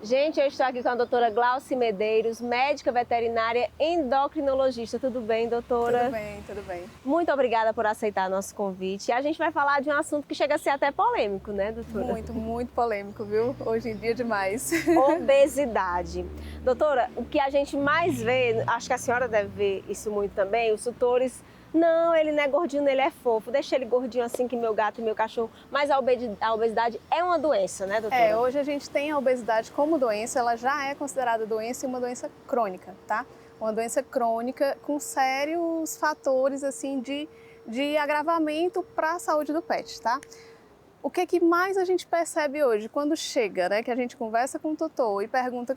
Gente, eu estou aqui com a doutora Glauci Medeiros, médica veterinária endocrinologista. Tudo bem, doutora? Tudo bem, tudo bem. Muito obrigada por aceitar nosso convite. E a gente vai falar de um assunto que chega a ser até polêmico, né, doutora? Muito polêmico, viu? Hoje em dia demais. Obesidade. Doutora, o que a gente mais vê, acho que a senhora deve ver isso muito também, os tutores... Não, ele não é gordinho, ele é fofo. Deixa ele gordinho assim que meu gato e meu cachorro. Mas a obesidade é uma doença, né, doutora? Hoje a gente tem a obesidade como doença, ela já é considerada doença e uma doença crônica, tá? Uma doença crônica com sérios fatores, assim, de agravamento para a saúde do pet, tá? O que mais a gente percebe hoje, quando chega, né, que a gente conversa com o tutor e pergunta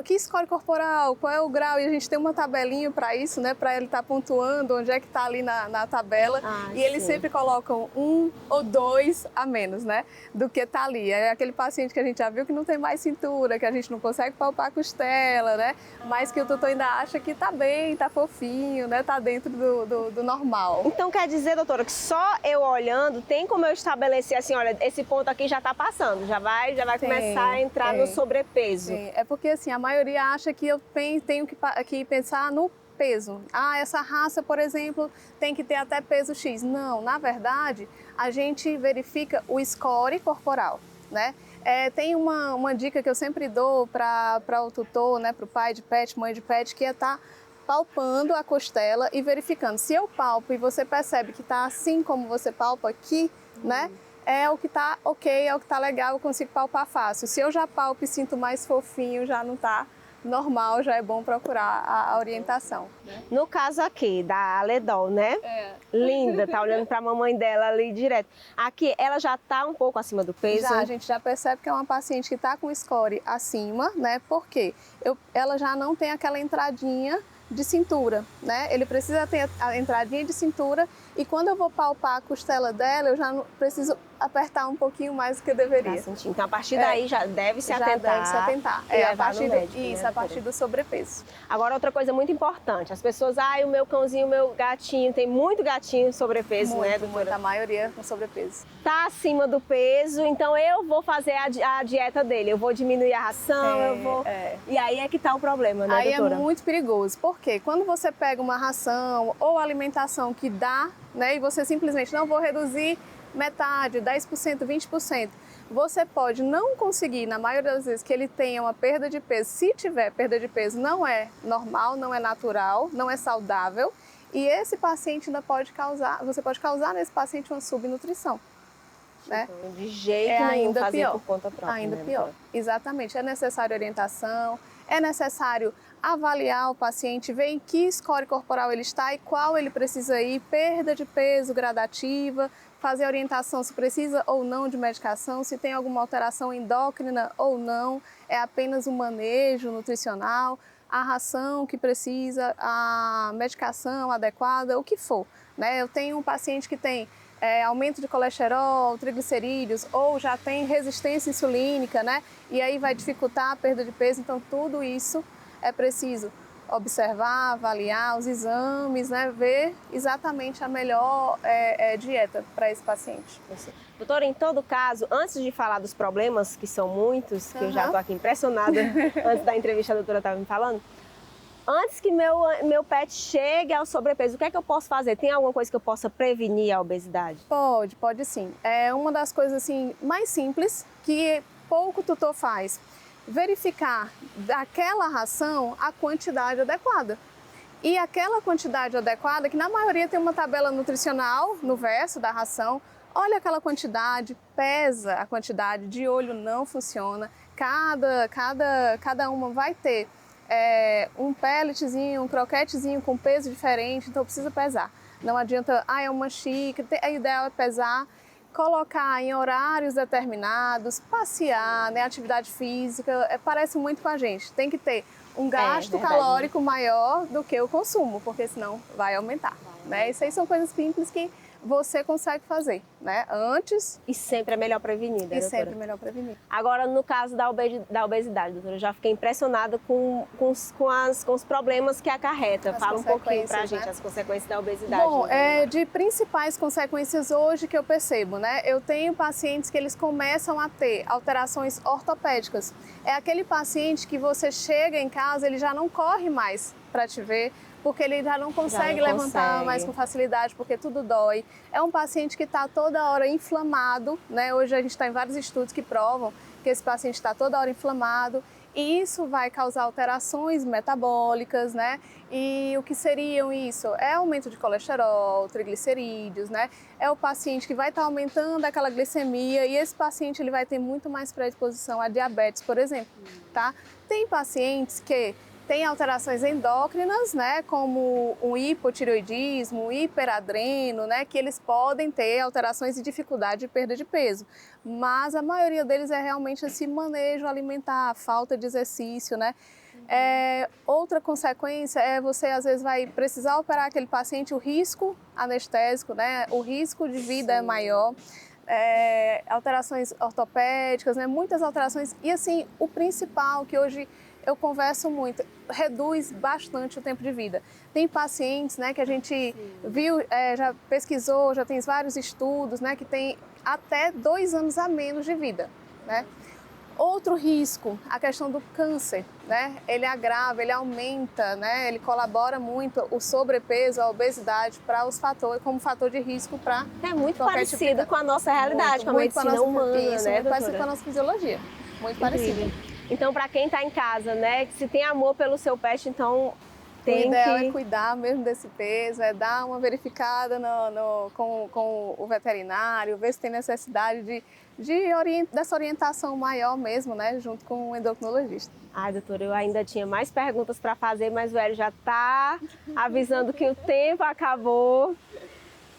que score corporal, qual é o grau, e a gente tem uma tabelinha para isso, né, para ele estar pontuando onde é que está ali na tabela, e eles sempre colocam 1 ou 2 a menos, né, do que está ali. É aquele paciente que a gente já viu que não tem mais cintura, que a gente não consegue palpar a costela, né, mas que o tutor ainda acha que está bem, está fofinho, né, está dentro do normal. Então quer dizer, doutora, que só eu olhando tem como eu estabelecer assim, olha, esse ponto aqui já está passando, já vai começar a entrar no sobrepeso. Sim. É porque assim, a maioria acha que eu tenho que pensar no peso. Ah, essa raça, por exemplo, tem que ter até peso X. Não, na verdade, a gente verifica o score corporal, né? Tem uma dica que eu sempre dou para o tutor, né, para o pai de pet, mãe de pet, que é estar palpando a costela e verificando. Se eu palpo e você percebe que está assim como você palpa aqui, né? É o que está ok, é o que está legal, eu consigo palpar fácil. Se eu já palpo e sinto mais fofinho, já não está normal, já é bom procurar a orientação. Né? No caso aqui, da Aledol, né? Linda, tá olhando para a mamãe dela ali direto. Aqui, ela já está um pouco acima do peso? Já, a gente já percebe que é uma paciente que está com score acima, né? Porque ela já não tem aquela entradinha de cintura, né? Ele precisa ter a entradinha de cintura e quando eu vou palpar a costela dela, eu já não preciso apertar um pouquinho mais do que eu deveria. Então, a partir daí já deve se atentar. Já deve se atentar. A partir a partir do sobrepeso. Agora, outra coisa muito importante, as pessoas, o meu cãozinho, o meu gatinho, tem muito gatinho sobrepeso, né, doutora? A maioria com sobrepeso. Tá acima do peso, então eu vou fazer a dieta dele, eu vou diminuir a ração, E aí é que tá o problema, né, aí doutora? É muito perigoso, porque quando você pega uma ração ou alimentação que dá, né, e você simplesmente não vou reduzir metade, 10%, 20%, você pode não conseguir, na maioria das vezes, que ele tenha uma perda de peso. Se tiver perda de peso, não é normal, não é natural, não é saudável, e esse paciente ainda você pode causar nesse paciente uma subnutrição. Né? Então, de jeito nenhum fazer pior, por conta própria. Ainda né, pior, doutora? Exatamente. É necessário orientação, é necessário avaliar o paciente, ver em que score corporal ele está e qual ele precisa ir, perda de peso gradativa, fazer a orientação se precisa ou não de medicação, se tem alguma alteração endócrina ou não, é apenas um manejo nutricional, a ração que precisa, a medicação adequada, o que for. Né? Eu tenho um paciente que tem aumento de colesterol, triglicerídeos, ou já tem resistência insulínica, né? E aí vai dificultar a perda de peso, então tudo isso é preciso observar, avaliar os exames, né? Ver exatamente a melhor dieta para esse paciente. Doutora, em todo caso, antes de falar dos problemas, que são muitos, que eu já estou aqui impressionada, antes da entrevista a doutora estava me falando, antes que meu pet chegue ao sobrepeso, o que é que eu posso fazer? Tem alguma coisa que eu possa prevenir a obesidade? Pode sim. É uma das coisas assim, mais simples que pouco tutor faz. Verificar daquela ração a quantidade adequada. E aquela quantidade adequada, que na maioria tem uma tabela nutricional no verso da ração, olha aquela quantidade, pesa a quantidade, de olho não funciona, cada uma vai ter um pelletzinho, um croquetezinho com peso diferente, então precisa pesar. Não adianta, é uma xícara, a ideia é pesar, colocar em horários determinados, passear, né, atividade física, parece muito com a gente. Tem que ter um gasto calórico maior do que o consumo, porque senão vai aumentar. Né? Isso aí são coisas simples que você consegue fazer, né? Antes E sempre é melhor prevenir, né, e doutora? sempre é melhor prevenir. Agora, no caso da obesidade, doutora, eu já fiquei impressionada com os problemas que acarreta. As Fala um pouquinho pra consequências, gente, né? as consequências da obesidade. Bom, né? de principais consequências hoje que eu percebo, né? Eu tenho pacientes que eles começam a ter alterações ortopédicas. É aquele paciente que você chega em casa, ele já não corre mais para te ver, porque ele já não consegue levantar mais com facilidade, porque tudo dói. É um paciente que está toda hora inflamado, né? Hoje a gente está em vários estudos que provam que esse paciente está toda hora inflamado. E isso vai causar alterações metabólicas, né? E o que seriam isso? É aumento de colesterol, triglicerídeos, né? É o paciente que vai estar aumentando aquela glicemia e esse paciente ele vai ter muito mais predisposição a diabetes, por exemplo, tá? Tem pacientes que têm alterações endócrinas, né? Como um hipotireoidismo, um hiperadreno, né? Que eles podem ter alterações e dificuldade de perda de peso. Mas a maioria deles é realmente esse manejo alimentar, falta de exercício, né? Outra consequência é você às vezes vai precisar operar aquele paciente, o risco anestésico, né? O risco de vida é maior. Alterações ortopédicas, né? Muitas alterações. E assim, o principal que hoje eu converso muito, reduz bastante o tempo de vida. Tem pacientes, né, que a gente viu, já pesquisou, já tem vários estudos, né, que tem até 2 anos a menos de vida, né? Outro risco, a questão do câncer, né? Ele agrava, ele aumenta, né? Ele colabora muito o sobrepeso, a obesidade para os fatores, como fator de risco para É muito parecido com a nossa realidade, com a medicina humana, né, muito parecido doutora? com a nossa fisiologia, muito parecido. Então, para quem está em casa, né, que se tem amor pelo seu pet, então O tem ideal que... é cuidar mesmo desse peso, é dar uma verificada com o veterinário, ver se tem necessidade dessa orientação maior mesmo, né, junto com o endocrinologista. Ai, doutora, eu ainda tinha mais perguntas para fazer, mas o Hélio já está avisando que o tempo acabou.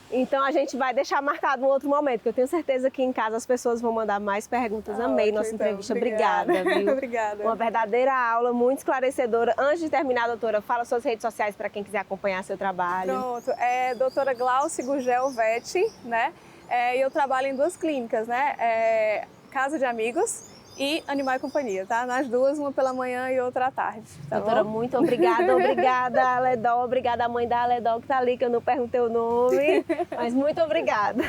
Então a gente vai deixar marcado um outro momento, porque eu tenho certeza que em casa as pessoas vão mandar mais perguntas. Amei nossa entrevista. Obrigada, viu? Obrigada. Uma verdadeira aula, muito esclarecedora. Antes de terminar, doutora, fala suas redes sociais para quem quiser acompanhar seu trabalho. Pronto, é doutora Glauci Gurgel Vet, né? E eu trabalho em 2 clínicas, né? Casa de Amigos e Animal e Companhia, tá? Nas 2, uma pela manhã e outra à tarde. Tá Doutora, bom? muito obrigada. Obrigada, Aledol. Obrigada, a mãe da Aledol, que tá ali, que eu não perguntei o nome. Mas muito obrigada.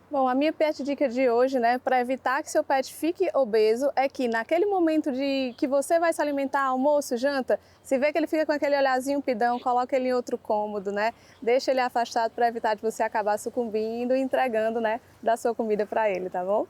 Bom, a minha pet dica de hoje, né, para evitar que seu pet fique obeso, é que naquele momento de que você vai se alimentar, almoço, janta, se vê que ele fica com aquele olhazinho pidão, coloca ele em outro cômodo, né? Deixa ele afastado para evitar de você acabar sucumbindo e entregando, né, da sua comida para ele, tá bom?